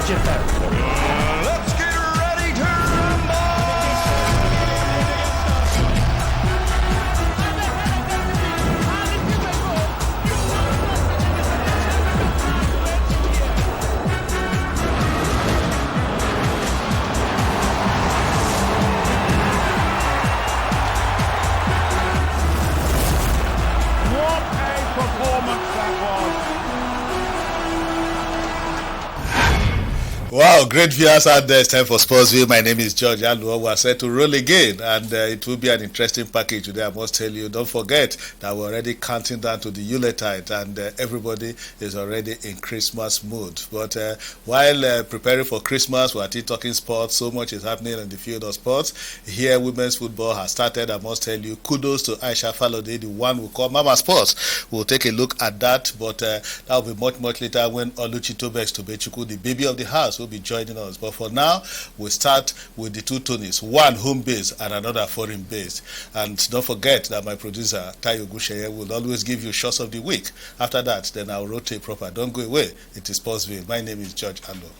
Let's get ready to rumble! What a performance that was! Wow, great viewers out there. It's time for Sportsville. My name is George Alou. We are set to roll again, and it will be an interesting package today. I must tell you, don't forget that we're already counting down to the Yuletide, and everybody is already in Christmas mood. But while preparing for Christmas, we're still talking sports. So much is happening in the field of sports. Here, women's football has started. I must tell you, kudos to Aisha Falode, the one we call Mama Sports. We'll take a look at that, but that will be much later when Oluchi Tobechukwu, the baby of the house, will be joining us. But for now, we start with the two Tonys, one home base and another foreign base. And don't forget that my producer Tayo Gusheye will always give you shots of the week. After that, then I'll rotate proper. Don't go away. It is Sportsville. My name is George Alou.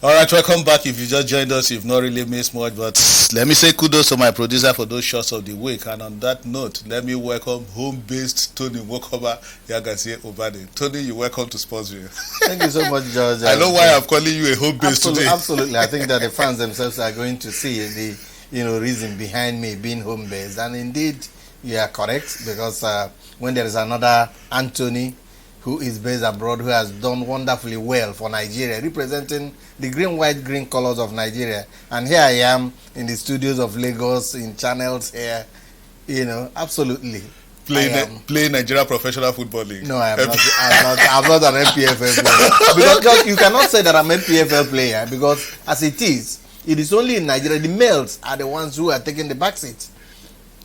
All right, welcome back. If you just joined us, you've not really missed much, but let me say kudos to my producer for those shots of the week. And on that note, let me welcome home-based Tony Mokoba Yagazie Ubani. Tony, you're welcome to Sportsville. Thank you so much, George. I know why I'm calling you a home-based today. Absolutely. I think that the fans themselves are going to see the reason behind me being home-based. And indeed, you are correct, because when there is another Anthony who is based abroad, who has done wonderfully well for Nigeria, representing the green, white, green colors of Nigeria. And here I am in the studios of Lagos, in channels here, absolutely. Playing Nigeria professional football league. No, I'm not an MPFL player. Because you cannot say that I'm an MPFL player, because as it is only in Nigeria, the males are the ones who are taking the back seat.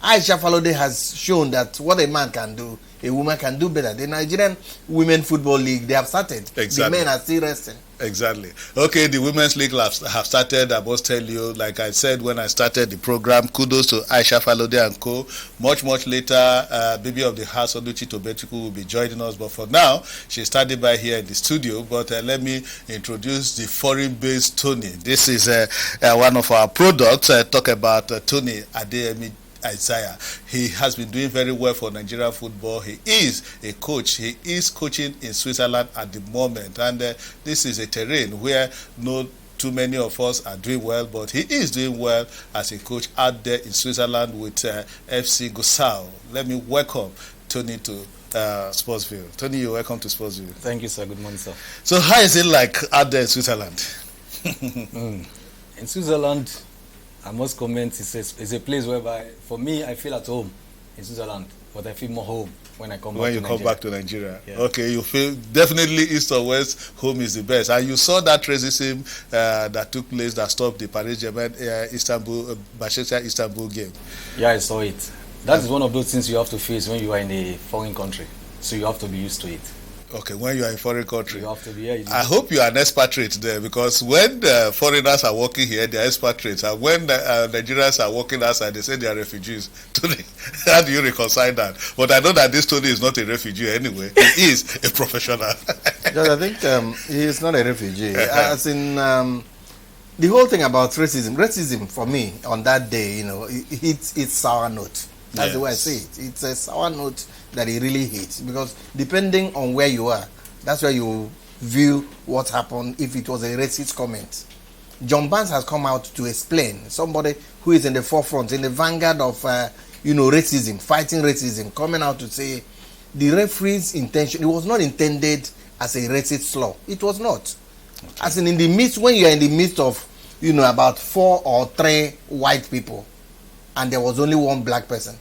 Aisha Falode has shown that what a man can do, a woman can do better. The Nigerian Women Football League, they have started. Exactly. The men are still resting. Exactly. Okay, the Women's League have started. I must tell you, like I said when I started the program, kudos to Aisha Falode and co. Much later, baby of the house, Oluchi Tobechukwu, will be joining us. But for now, she's standing by here in the studio. But let me introduce the foreign-based Tony. This is one of our products. Talk about Tony Adeyemi Isaiah. He has been doing very well for Nigerian football. He is a coach. He is coaching in Switzerland at the moment, and this is a terrain where no too many of us are doing well, but he is doing well as a coach out there in Switzerland with FC Gusau. Let me welcome Tony to Sportsville. Tony, you're welcome to Sportsville. Thank you, sir. Good morning, sir. So how is it like out there in Switzerland? In Switzerland, I must comment, it's a place whereby, for me, I feel at home in Switzerland, but I feel more home when I come back to Nigeria. When you come back to Nigeria. Yeah. Okay, you feel definitely east or west, home is the best. And you saw that racism that took place that stopped the Paris Istanbul game. Yeah, I saw it. That is one of those things you have to face when you are in a foreign country. So you have to be used to it. Okay, when you are in foreign country. You have to be here. I hope you are an expatriate there, because when the foreigners are working here, they are expatriates. And when the Nigerians are working outside, they say they are refugees. Tony, how do you reconcile that? But I know that this Tony is not a refugee anyway. He is a professional. Because I think he is not a refugee. As in, the whole thing about racism for me on that day, it's sour note. That's the way I say it. It's a sour note that it really hits, because depending on where you are, that's where you view what happened. If it was a racist comment, John Barnes has come out to explain. Somebody who is in the forefront, in the vanguard of racism, fighting racism, coming out to say the referee's intention, it was not intended as a racist slur. It was not. Okay. As in the midst, when you are in the midst of about 4 or 3 white people, and there was only one black person,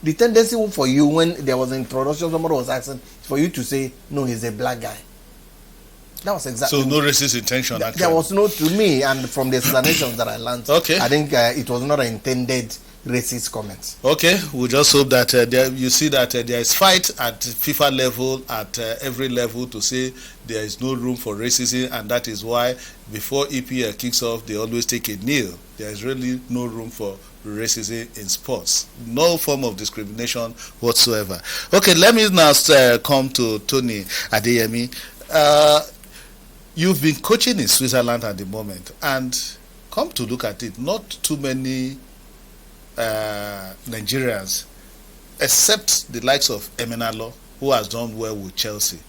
the tendency for you when there was an introduction, somebody was asking, for you to say, no, he's a black guy. That was exactly. So no racist intention. There was no, to me, and from the explanations that I learned. Okay. I think it was not an intended racist comment. Okay, we just hope that you see that there is fight at FIFA level, at every level, to say there is no room for racism, and that is why before EPL kicks off, they always take a kneel. There is really no room for racism in sports. No form of discrimination whatsoever. Okay, let me now come to Tony Adeyemi. You've been coaching in Switzerland at the moment, and come to look at it, not too many Nigerians, except the likes of Emenalo, who has done well with Chelsea.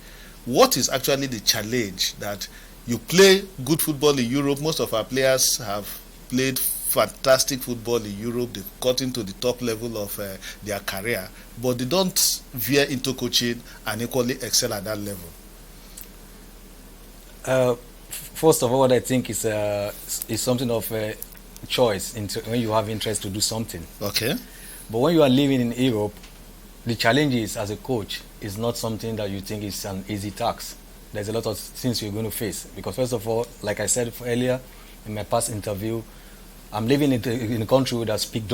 What is actually the challenge that you play good football in Europe? Most of our players have played fantastic football in Europe. They've gotten to the top level of their career, but they don't veer into coaching and equally excel at that level. First of all, what I think is something of a choice when you have interest to do something. Okay. But when you are living in Europe, the challenges as a coach is not something that you think is an easy task. There's a lot of things you're going to face. Because first of all, like I said earlier in my past interview, I'm living in a country that speaks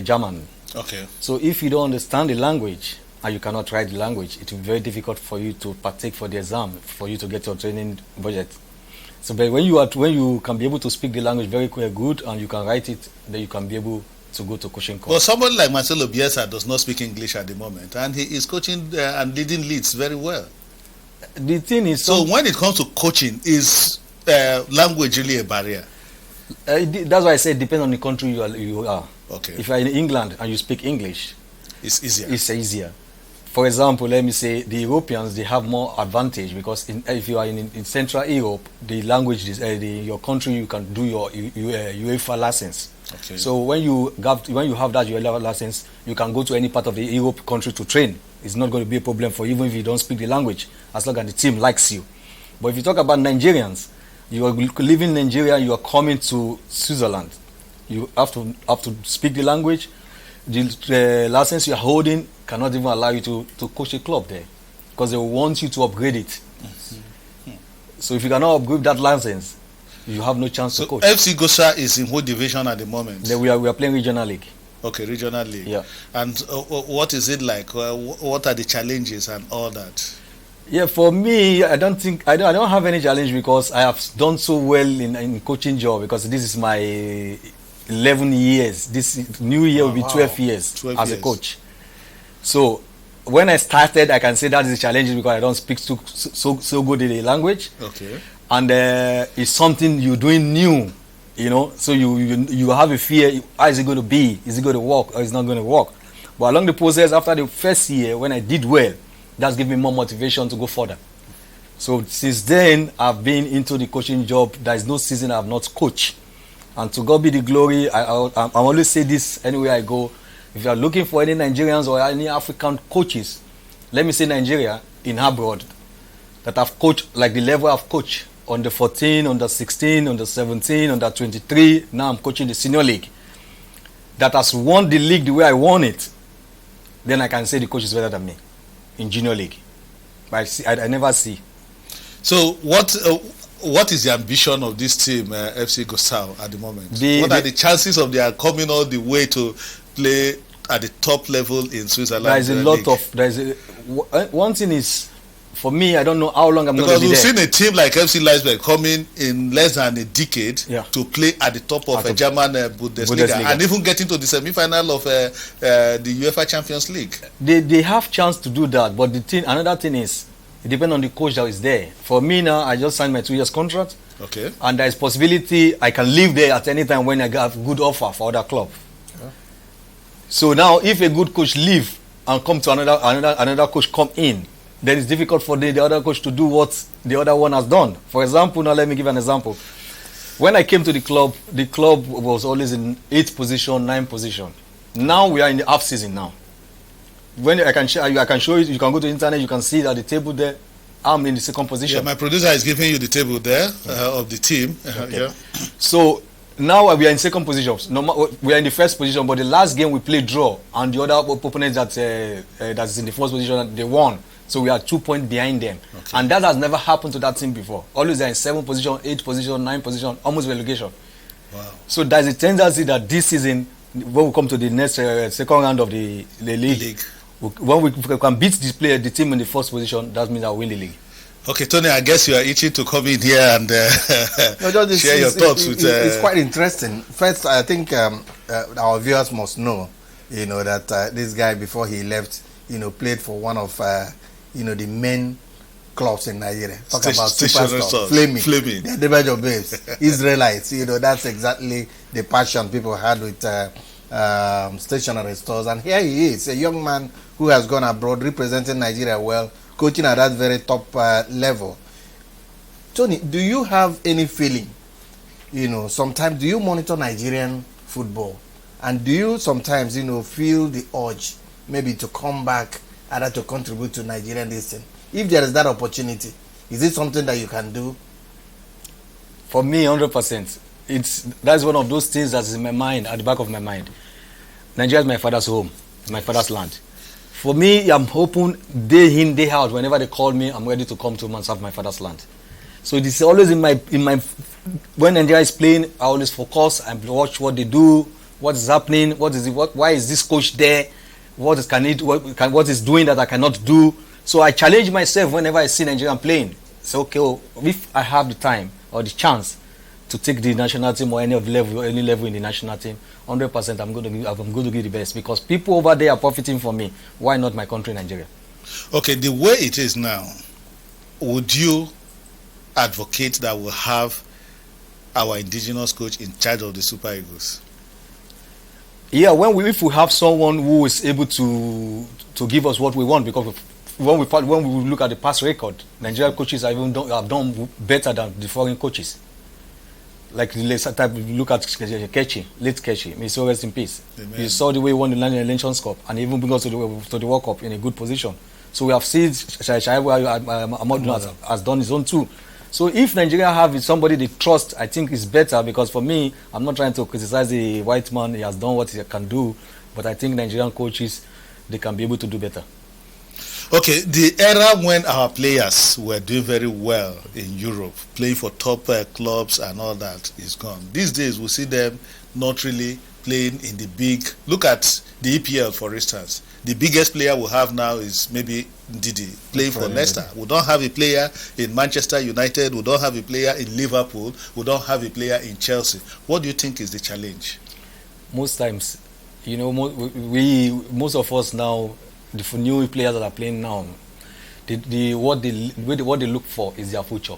German. Okay. So if you don't understand the language and you cannot write the language, it will be very difficult for you to partake for the exam, for you to get your training budget. So but when you can be able to speak the language very good and you can write it, then you can be able to go to coaching course. But somebody like Marcelo Bielsa does not speak English at the moment, and he is coaching and leading Leeds very well. The thing is, so when it comes to coaching, is language really a barrier? That's why I say it depends on the country you are. Okay. If you are in England and you speak English, it's easier. It's easier. For example, let me say the Europeans, they have more advantage because if you are in Central Europe, the language is your country, you can do your UEFA license. Okay. So when you have that UEFA license, you can go to any part of the Europe country to train. It's not going to be a problem for you even if you don't speak the language, as long as the team likes you. But if you talk about Nigerians, you are living in Nigeria, you are coming to Switzerland. You have to speak the language. The license you are holding cannot even allow you to coach a club there because they want you to upgrade it. Mm-hmm. So if you cannot upgrade that license, you have no chance to coach. FC Gosa is in what division at the moment? We are playing regional league. Okay, regional league. Yeah. And what is it like? What are the challenges and all that? Yeah, for me, I don't have any challenge because I have done so well in coaching job because this is my 11 years. This new year will be 12 years as a coach. So when I started, I can say that is a challenge because I don't speak so good in the language. Okay. And it's something you're doing new, So you have a fear. How is it going to be? Is it going to work or is it not going to work? But along the process, after the first year, when I did well, that's given me more motivation to go further. So since then, I've been into the coaching job. There is no season I have not coached. And to God be the glory. I always say this anywhere I go. If you are looking for any Nigerians or any African coaches, let me say Nigeria in abroad, that I've coached like the level I've coached on the 14, on the 16, on the 17, on the 23. Now I'm coaching the senior league. That has won the league the way I won it. Then I can say the coach is better than me in junior league. But I never see. So what is the ambition of this team, FC Gosau, at the moment? What are the chances of their coming all the way to play at the top level in Switzerland? There is a lot of. One thing is, for me, I don't know how long I'm going to be there. Because we've seen a team like FC Leipzig coming in less than a decade to play at the top of a German Bundesliga and even getting to the semi-final of the UEFA Champions League. They have chance to do that, but another thing is, it depends on the coach that is there. For me now, I just signed my 2 years contract. Okay. And there is possibility I can leave there at any time when I get a good offer for other club. Yeah. So now, if a good coach leave and come to another coach come in, then it's difficult for the other coach to do what the other one has done. For example, now let me give an example. When I came to the club was always in 8th position, 9th position. Now we are in the half season now. When I can show you, you can go to the internet, you can see that the table there, I'm in the 2nd position. Yeah, my producer is giving you the table there of the team. Okay. Yeah. So Now we are in second position. We are in the first position, but the last game we played draw, and the other opponent that's in the first position, they won. So we are 2 points behind them, and that has never happened to that team before. Always they're in 7th position, 8th position, 9th position, almost relegation. Wow. So there's a tendency that this season, when we come to the next second round of the league, when we can beat the team in the first position, that means I'll win the league. Okay, Tony, I guess you are itching to come in here and share your thoughts with. It's quite interesting. First, I think our viewers must know, that this guy before he left, played for one of, the main clubs in Nigeria. Talk about superstars, Flaming, the Adebayo Babes, Israelites. That's exactly the passion people had with stationery stores. And here he is, a young man who has gone abroad, representing Nigeria well, coaching at that very top level. Tony, do you have any feeling, sometimes do you monitor Nigerian football, and do you sometimes, feel the urge maybe to come back, either to contribute to Nigerian destiny? If there is that opportunity, is it something that you can do? For me, 100%. That's one of those things that's in my mind, at the back of my mind. Nigeria is my father's home, my father's land. For me, I'm hoping day in, day out, whenever they call me, I'm ready to come to and serve my father's land. So it is always in my when Nigeria is playing, I always focus and watch what they do, what is happening, why is this coach there, what is doing that I cannot do. So I challenge myself whenever I see Nigerian playing. So okay, if I have the time or the chance to take the national team or any level in the national team, 100% I'm going to give the best, because people over there are profiting from me. Why not my country, Nigeria? Okay, the way it is now, would you advocate that we'll have our indigenous coach in charge of the Super Eagles? Yeah, if we have someone who is able to give us what we want, because when we look at the past record, Nigerian coaches have done better than the foreign coaches. Like the look at Kechi, late Kechi, may he rest in peace. Amen. You saw the way he won the Nations Cup and even bring us to the World Cup in a good position. So we have seen Ahmad has done his own too. So if Nigeria have somebody they trust, I think it's better, because for me, I'm not trying to criticize the white man. He has done what he can do, but I think Nigerian coaches, they can be able to do better. Okay, the era when our players were doing very well in Europe, playing for top clubs and all that, is gone. These days, we see them not really playing in the big. Look at the EPL, for instance. The biggest player we have now is maybe Ndidi, playing for Leicester. We don't have a player in Manchester United. We don't have a player in Liverpool. We don't have a player in Chelsea. What do you think is the challenge? Most times, most of us now, the new players that are playing now, what they look for is their future,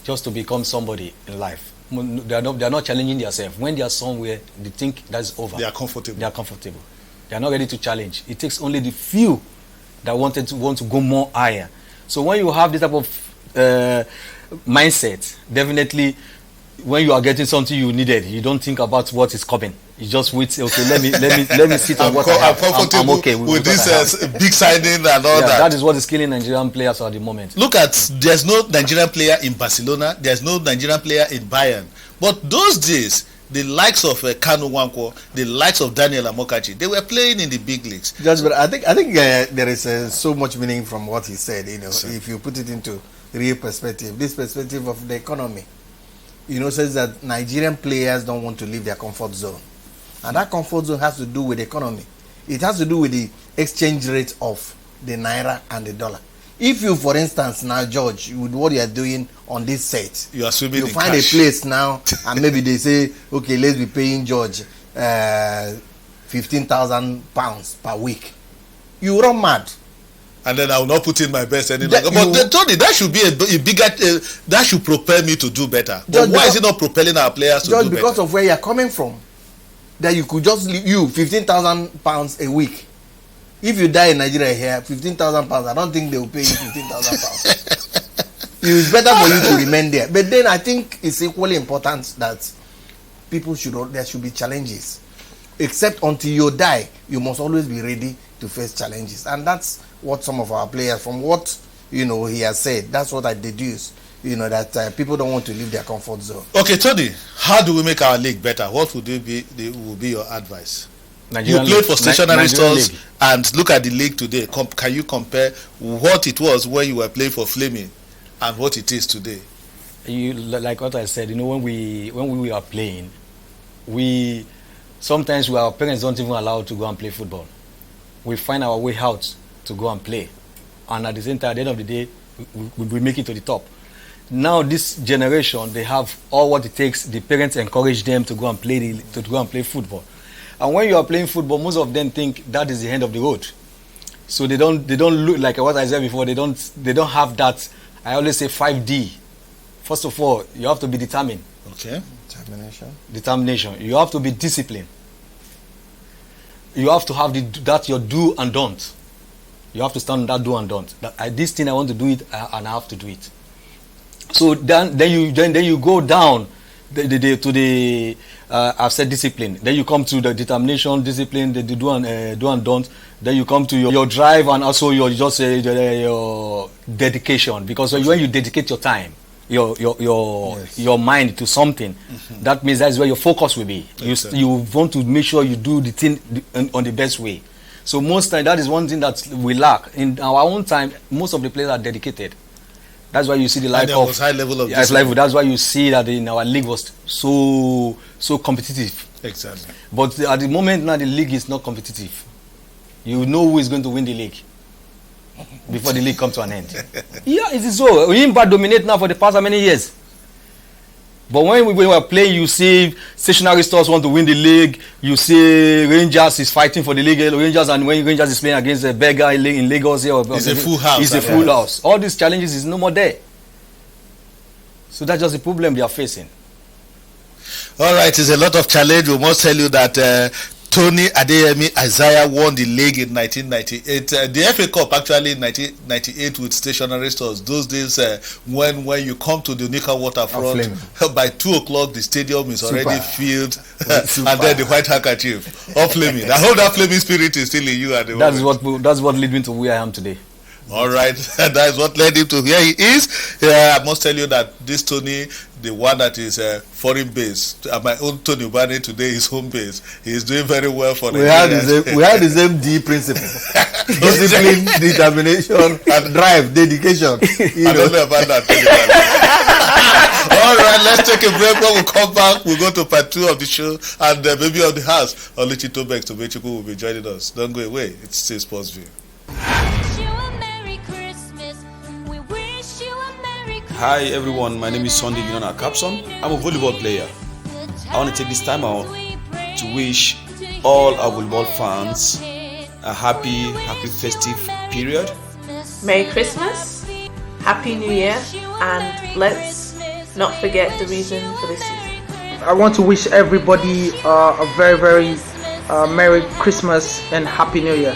just to become somebody in life. They are not challenging themselves. When they are somewhere, they think that's over. They are comfortable. They are not ready to challenge. It takes only the few that want to go more higher. So when you have this type of mindset, definitely, when you are getting something you needed, you don't think about what is coming. You just wait. Okay, let me sit on what I have. I'm okay with this big signing and all that. That is what is killing Nigerian players at the moment. Look at, there's no Nigerian player in Barcelona. There's no Nigerian player in Bayern. But those days, the likes of Kanu Nwankwo, the likes of Daniel Amokachi, they were playing in the big leagues. Just, but I think there is so much meaning from what he said. If you put it into real perspective, this perspective of the economy, says that Nigerian players don't want to leave their comfort zone. And that comfort zone has to do with the economy. It has to do with the exchange rate of the naira and the dollar. If you, for instance, now, George, with what you are doing on this set, you are swimming in find cash. A place now, and maybe they say, okay, let's be paying George £15,000 per week. You run mad. And then I will not put in my best any longer. But Tony, that should be a bigger. That should propel me to do better. But why is it not propelling our players to do better? Because of where you are coming from. That you could just leave you £15,000 a week. If you die in Nigeria here, £15,000, I don't think they will pay you £15,000. It's better for you to remain there. But then I think it's equally important that there should be challenges. Except until you die, you must always be ready to face challenges. And that's what some of our players, from what he has said, that's what I deduce. that people don't want to leave their comfort zone. Okay, Tony, how do we make our league better? What would be your advice? Nigerian You played for league. stationary Nigerian stores league. and look at the league today. Can you compare what it was when you were playing for Flaming and what it is today? Like what I said, when we were playing, sometimes our parents don't even allow us to go and play football. We find our way out to go and play, and at the same time, at the end of the day, we make it to the top. Now this generation, they have all what it takes. The parents encourage them to go and play football, and when you are playing football, most of them think that is the end of the road. So they don't look like what I said before. They don't have that. I always say 5D. First of all, you have to be determined. Okay. Determination. You have to be disciplined. You have to have that your do and don't. You have to stand on that do and don't. This thing I want to do it, and I have to do it. So then you go down to the I've said discipline. Then you come to the determination, discipline, the do and don't. Then you come to your drive and also your dedication. Because when you dedicate your time, your mind to something, that means that's where your focus will be. You want to make sure you do the thing on the best way. So most time that is one thing that we lack. In our own time, most of the players are dedicated. That's why you see the lack of high level of level. That's why you see that in our league was so competitive. Exactly. But at the moment now, the league is not competitive. You know who is going to win the league before the league comes to an end. Yeah, it is so. Imba dominate now for the past how many years? But when we were playing, you see stationary stores want to win the league. You see Rangers is fighting for the league. Rangers, and when Rangers is playing against a beggar in Lagos here, it's a full house. It's a full house. All these challenges is no more there. So that's just the problem they are facing. All right, it's a lot of challenge. We must tell you that Tony Adeyemi Isaiah won the league in 1998. The FA Cup actually in 1998 with stationary stores. Those days when you come to the Nika waterfront, by 2 o'clock the stadium is already filled, and then the white handkerchief of Flaming. I hope that Flaming spirit is still in you at the moment. That's what led me to where I am today. All right, that is what led him to where he is. I must tell you that this Tony, the one that is foreign based, my own Tony Ubani today is home based. He is doing very well for we have the same D principle: discipline, determination, and drive, dedication. I don't know about that. All right, let's take a break. When we come back, we'll go to part 2 of the show, and the baby of the house, Oluchi Tobechukwu, will be joining us. Don't go away. It's still Sports View. Hi everyone, my name is Sunday Yunana Capson. I'm a volleyball player. I want to take this time out to wish all our volleyball fans a happy festive period. Merry Christmas, Happy New Year, and let's not forget the reason for this season. I want to wish everybody a very, very Merry Christmas and Happy New Year.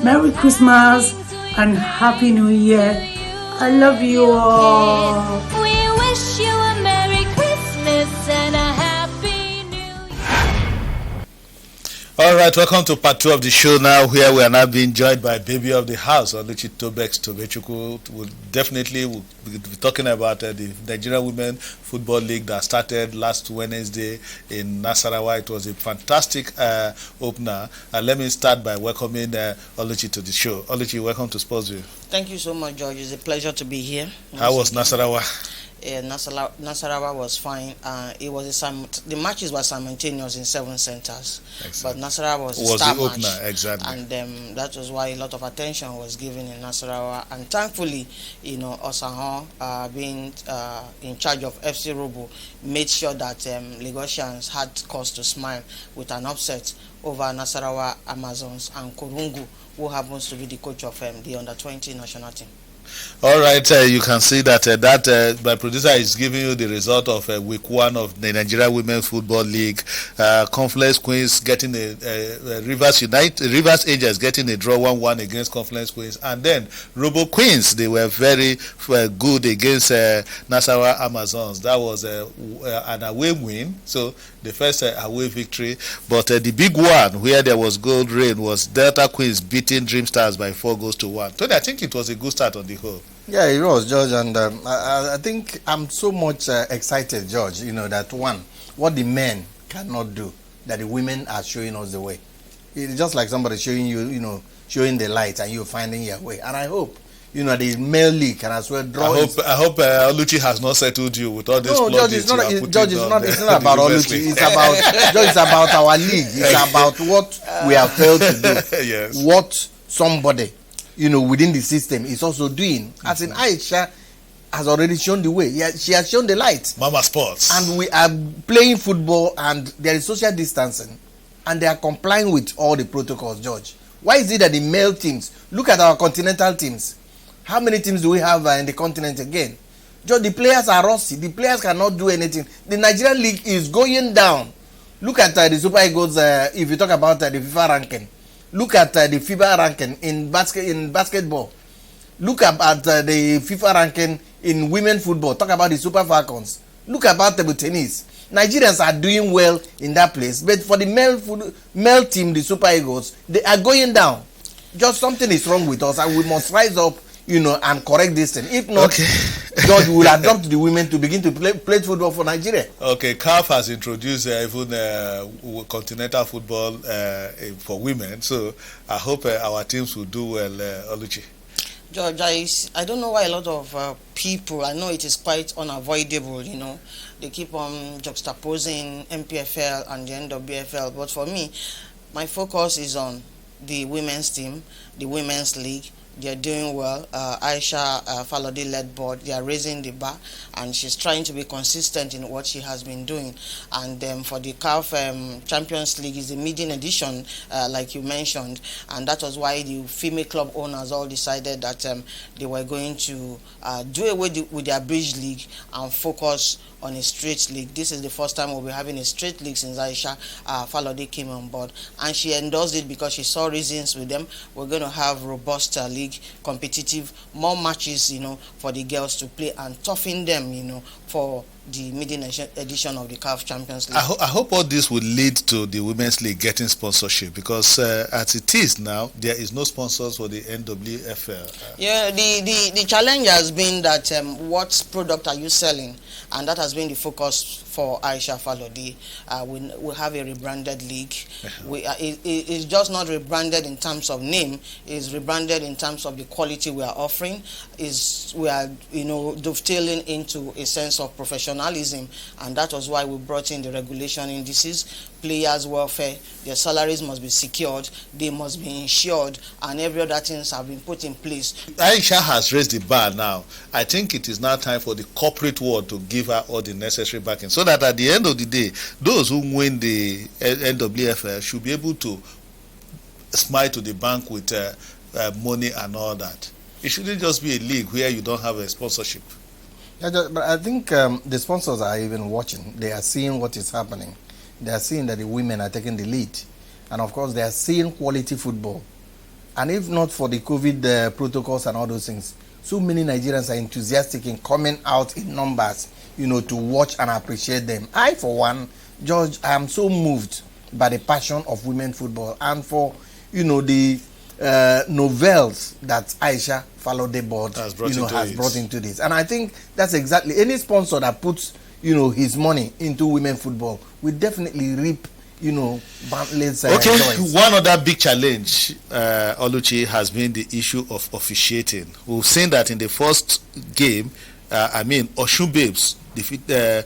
Merry Christmas and Happy New Year. I love you all. We wish you a Merry Christmas and a Happy New Year. All right, welcome to part 2 of the show now, where we are now being joined by baby of the house, Oluchi Tobechukwu. We'll be talking about the Nigerian Women Football League that started last Wednesday in Nasarawa. It was a fantastic opener. Let me start by welcoming Oluchi to the show. Oluchi, welcome to Sports View. Thank you so much, George. It's a pleasure to be here. How was Nasarawa? Nasarawa was fine. The matches were simultaneous in 7 centers. Excellent. But Nasarawa was the star opener, match, exactly. And that was why a lot of attention was given in Nasarawa. And thankfully, Osahan, being in charge of FC Robo, made sure that Lagosians had cause to smile with an upset over Nasarawa Amazons and Korungu, who happens to be the coach of the under-20 national team. All right, you can see that my producer is giving you the result of week 1 of the Nigeria Women Football League. Confluence Queens getting Rivers Angels getting a draw 1-1 against Confluence Queens, and then Robo Queens, they were very good against Nasarawa Amazons. That was an away win, so the first away victory. But the big one where there was gold rain was Delta Queens beating Dream Stars by 4-1. Tony, I think it was a good start on the whole. Yeah, it was, George, and I think I'm so much excited, George, that one, what the men cannot do, that the women are showing us the way. It's just like somebody showing you, showing the light and you finding your way. And I hope, the male league can as well draw. I hope Oluchi has not settled you with all this. No, George, it's not about Oluchi. It's about George, it's about our league. It's about what we have failed to do. Yes. What somebody, within the system is also doing. As in Aisha has already shown the way. Yeah, she has shown the light. Mama Sports. And we are playing football and there is social distancing. And they are complying with all the protocols, George. Why is it that the male teams, look at our continental teams. How many teams do we have in the continent again? George, the players are rusty. The players cannot do anything. The Nigerian league is going down. Look at the Super Eagles, if you talk about the FIFA ranking. Look at the FIBA ranking in basketball. Look at the FIFA ranking in women football. Talk about the Super Falcons. Look about table tennis. Nigerians are doing well in that place. But for the male team, the Super Eagles, they are going down. Just something is wrong with us and we must rise up, and correct this thing. If not, God will adopt the women to begin to play football for Nigeria. Okay, CAF has introduced even continental football for women. So I hope our teams will do well, Oluchi. George, I don't know why a lot of people, I know it is quite unavoidable, they keep on juxtaposing MPFL and the NWFL. But for me, my focus is on the women's team, the women's league. They are doing well. Aisha Falode led board. They are raising the bar, and she's trying to be consistent in what she has been doing. And for the CAF Champions League is the maiden edition, like you mentioned, and that was why the female club owners all decided that they were going to do away with their bridge league and focus on a straight league. This is the first time we'll be having a straight league since Aisha Falode came on board, and she endorsed it because she saw reasons with them. We're going to have robust league, competitive, more matches, for the girls to play and toughen them, for the maiden edition of the CAF Champions League. I hope all this will lead to the Women's League getting sponsorship, because as it is now, there is no sponsors for the NWFL. Yeah, the challenge has been that what product are you selling? And that has been the focus for Aisha Falode. We have a rebranded league. It's just not rebranded in terms of name. It's rebranded in terms of the quality we are offering. We are dovetailing into a sense of professionalism, and that was why we brought in the regulation indices. Players' welfare, their salaries must be secured, they must be insured, and every other things have been put in place. Aisha has raised the bar now. I think it is now time for the corporate world to give her all the necessary backing, so that at the end of the day, those who win the NWFL should be able to smile to the bank with money and all that. It shouldn't just be a league where you don't have a sponsorship. Yeah, but I think the sponsors are even watching. They are seeing what is happening. They are seeing that the women are taking the lead. And of course, they are seeing quality football. And if not for the COVID protocols and all those things, so many Nigerians are enthusiastic in coming out in numbers, to watch and appreciate them. I, for one, George, I am so moved by the passion of women football and for, the novels that Aisha Falode board has brought into this. And I think that's exactly, any sponsor that puts his money into women football will definitely reap boundless joys. One other big challenge, Oluchi, has been the issue of officiating. We've seen that in the first game, Oshun Babes defeated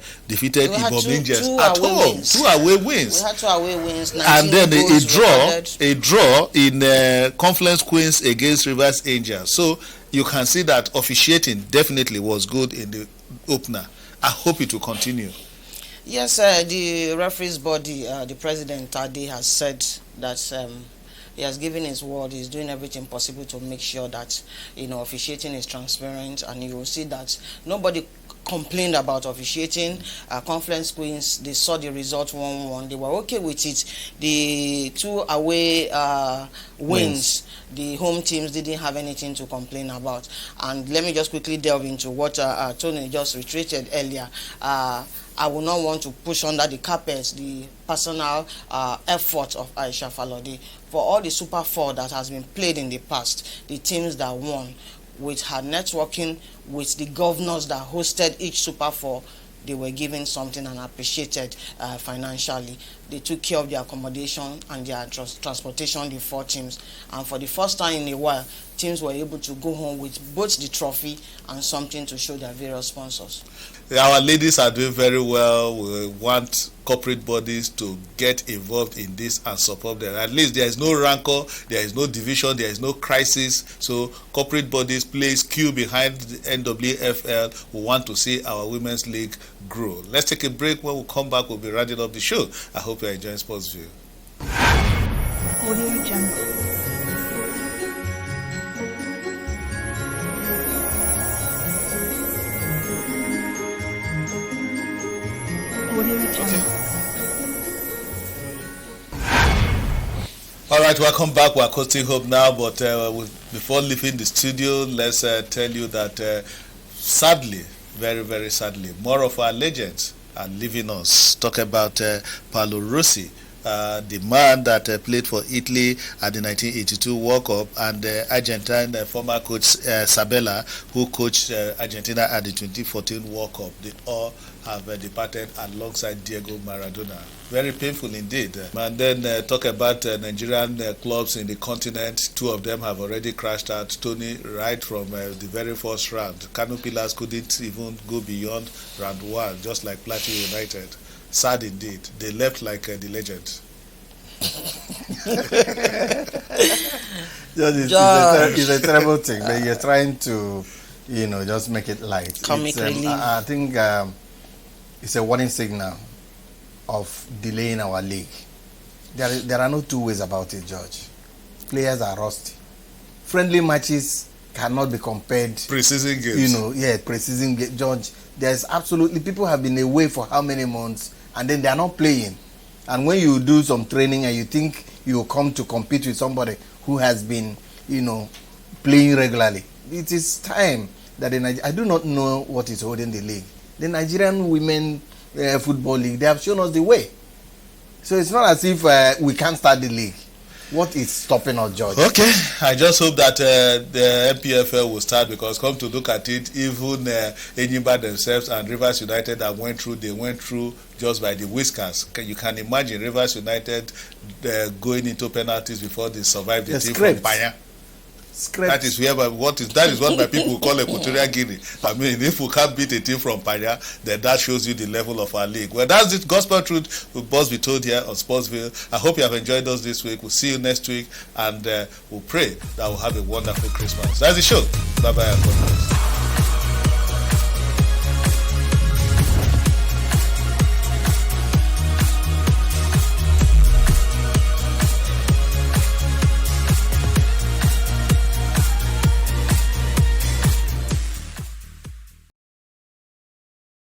Ibom Angels at home. 2 away wins. We had 2 away wins. And then a draw in Conference Queens against Rivers Angels. So you can see that officiating definitely was good in the opener. I hope it will continue. Yes, the referees body, the president Tade has said that he has given his word. He's doing everything possible to make sure that officiating is transparent, and you will see that nobody complained about officiating. Conference Queens, they saw the result 1-1. They were okay with it. The 2 away wins, the home teams didn't have anything to complain about. And let me just quickly delve into what Tony just reiterated earlier. I will not want to push under the carpet the personal effort of Aisha Falode. For all the Super 4 that has been played in the past, the teams that won with her networking with the governors that hosted each Super 4, they were given something and appreciated financially. They took care of their accommodation and their transportation, the 4 teams. And for the first time in a while, teams were able to go home with both the trophy and something to show their various sponsors. Our ladies are doing very well. We want corporate bodies to get involved in this and support them. At least there is no rancor, there is no division, there is no crisis. So corporate bodies place queue behind the NWFL. We want to see our women's league grow. Let's take a break. When we come back, we'll be rounding up the show. I hope you're enjoying Sports View. Audio Jungle. All right, welcome back. We're coasting home now, but before leaving the studio, let's tell you that sadly, very, very sadly, more of our legends are leaving us. Talk about Paolo Rossi, the man that played for Italy at the 1982 World Cup, and Argentine former coach Sabella, who coached Argentina at the 2014 World Cup. They all have departed alongside Diego Maradona. Very painful indeed. And then talk about Nigerian clubs in the continent. 2 of them have already crashed out. Tony, right from the very first round. Kano Pillars couldn't even go beyond round 1, just like Plateau United. Sad indeed. They left like the legend. It's a terrible thing, but you're trying to, just make it light. Comic relief. I think it's a warning signal of delaying our league. There are no 2 ways about it, George. Players are rusty. Friendly matches cannot be compared. Pre-season games. Pre-season games. George, there's absolutely, people have been away for how many months, and then they are not playing. And when you do some training and you think you will come to compete with somebody who has been, playing regularly, it is time that I do not know what is holding the league. The Nigerian Women Football League, they have shown us the way. So it's not as if we can't start the league. What is stopping us, George? Okay, I just hope that the MPFL will start, because come to look at it, even Enyimba themselves and Rivers United that they went through just by the whiskers. You can imagine Rivers United going into penalties before they survived the team from Panya. That is what my people call Equatorial Guinea. I mean, if we can't beat a team from Panya, then that shows you the level of our league. Well, that's it. Gospel truth we must be told here on Sportsville. I hope you have enjoyed us this week. We'll see you next week, and we'll pray that we'll have a wonderful Christmas. That's the show. Bye bye.